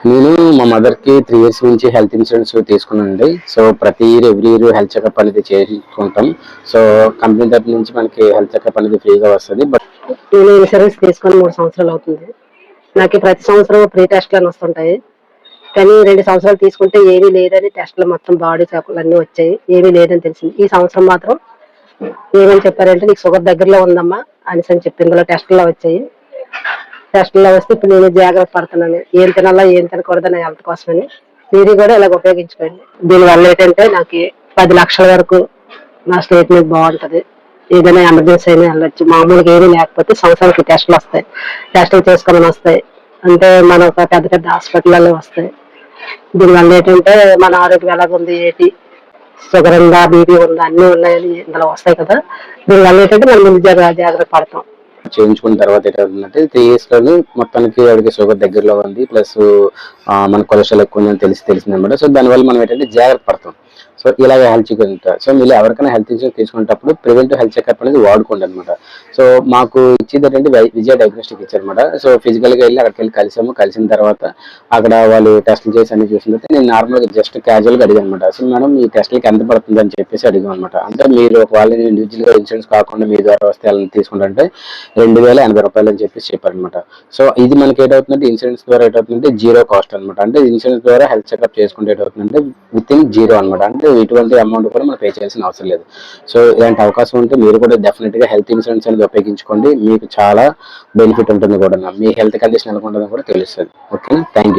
నేను మా మదర్ కి 3 years నుంచి హెల్త్ ఇన్సూరెన్స్ తీసుకున్నానండి. సో ప్రతి year every year health checkup అనేది చేసుకుంటాం. సో కంపెనీ తరపు నుంచి మనకి హెల్త్ చెకప్ అనేది ఫ్రీగా వస్తుంది. నేను ఇన్సూరెన్స్ తీసుకొని 3 సంవత్సరాలు అవుతుంది. నాకు ప్రతి సంవత్సరం ఫ్రీ టెస్ట్లు వస్తుంటాయి. కానీ 2 సంవత్సరాలు తీసుకుంటే ఏమీ లేదని టెస్ట్లు మొత్తం బాడీ చెకప్లు అన్నీ వచ్చాయి. ఏమీ లేదని తెలిసింది. ఈ సంవత్సరం మాత్రం ఏమని చెప్పారంటే నీకు షుగర్ దగ్గరలో ఉందమ్మా అనేసి అని చెప్పి ఇందులో టెస్టుల్లో వచ్చాయి. టెస్టుల్లో వస్తే ఇప్పుడు నేను జాగ్రత్త పడుతున్నాను. ఏం తినాలా ఏం తినకూడదు నా హెల్త్ కోసమని. మీరు కూడా ఇలాగ ఉపయోగించుకోండి. దీనివల్ల ఏంటంటే నాకు 10 లక్షల వరకు నా స్టేట్మెంట్ బాగుంటది. ఏదైనా ఎమర్జెన్సీ అయినా వెళ్ళొచ్చు. మామూలుగా ఏమీ లేకపోతే సంవత్సరానికి టెస్టులు వస్తాయి. టెస్టులు చేసుకోమని వస్తాయి. అంటే మన పెద్ద పెద్ద హాస్పిటల్లో వస్తాయి. దీనివల్ల ఏంటంటే మన ఆరోగ్యం ఎలాగుంది ఏంటి, షుగర్ ఉందా బీపీ ఉందా అన్నీ ఉన్నాయని ఇందులో వస్తాయి కదా. దీనివల్ల ఏంటంటే మనం ముందు జాగ్రత్త పడతాం. చేయించుకున్న తర్వాత ఏంటంటే 3 years లోనే మొత్తానికి ఆవిడకి షుగర్ దగ్గరలో ఉంది. ప్లస్ మన కొలెస్ట్రాల్ ఎక్కువ ఉందని తెలిసిందనమాట. సో దానివల్ల మనం ఏంటంటే జాగ్రత్త పడతాం. సో ఇలాగ హెల్త్ చెకప్ ఉంటారు. సో మీరు ఎవరికైనా హెల్త్ ఇన్సూరెన్స్ తీసుకునేటప్పుడు ప్రివెంటివ్ హెల్త్ చెకప్ అనేది వాడుకోండి అనమాట. సో మాకు ఇచ్చేది ఏంటంటే విజయ డయాగ్నోస్టిక్ ఇచ్చారనమాట. సో ఫిజికల్గా వెళ్ళి అక్కడికి వెళ్ళి కలిసాము. కలిసిన తర్వాత అక్కడ వాళ్ళు టెస్టులు చేసి అన్ని చూసిన తర్వాత నేను నార్మల్గా జస్ట్ క్యాజువల్గా అడిగాను అనమాట. సో మేడం ఈ టెస్టులకి ఎంత పడుతుంది అని చెప్పేసి అడిగాం అనమాట. అంటే మీరు ఒకవేళ ఇండివిజువల్గా ఇన్సూరెన్స్ కాకుండా మీ ద్వారా వస్తే వాళ్ళని తీసుకుంటే 2080 రూపాయలు అని చెప్పేసి చెప్పారనమాట. సో ఇది మనకి ఏటవుతుందంటే ఇన్సూరెన్స్ ద్వారా ఏటవుతుందంటే జీరో కాస్ట్ అనమాట. అంటే ఇన్సూరెన్స్ ద్వారా హెల్త్ చెకప్ చేసుకుంటే ఏటవుతుందంటే విత్ ఇన్ జీరో అనమాట. అంటే ఎటువంటి అమౌంట్ కూడా మనం పే చేయాల్సిన అవసరం లేదు. సో ఇలాంటి అవకాశం ఉంటే మీరు కూడా డెఫినెట్ గా హెల్త్ ఇన్సూరెన్స్ అనేది ఉపయోగించుకోండి. మీకు చాలా బెనిఫిట్ ఉంటుంది కూడా. మీ హెల్త్ కండిషన్ ఎలా ఉంటుందో కూడా తెలుస్తుంది. Okay, thank you.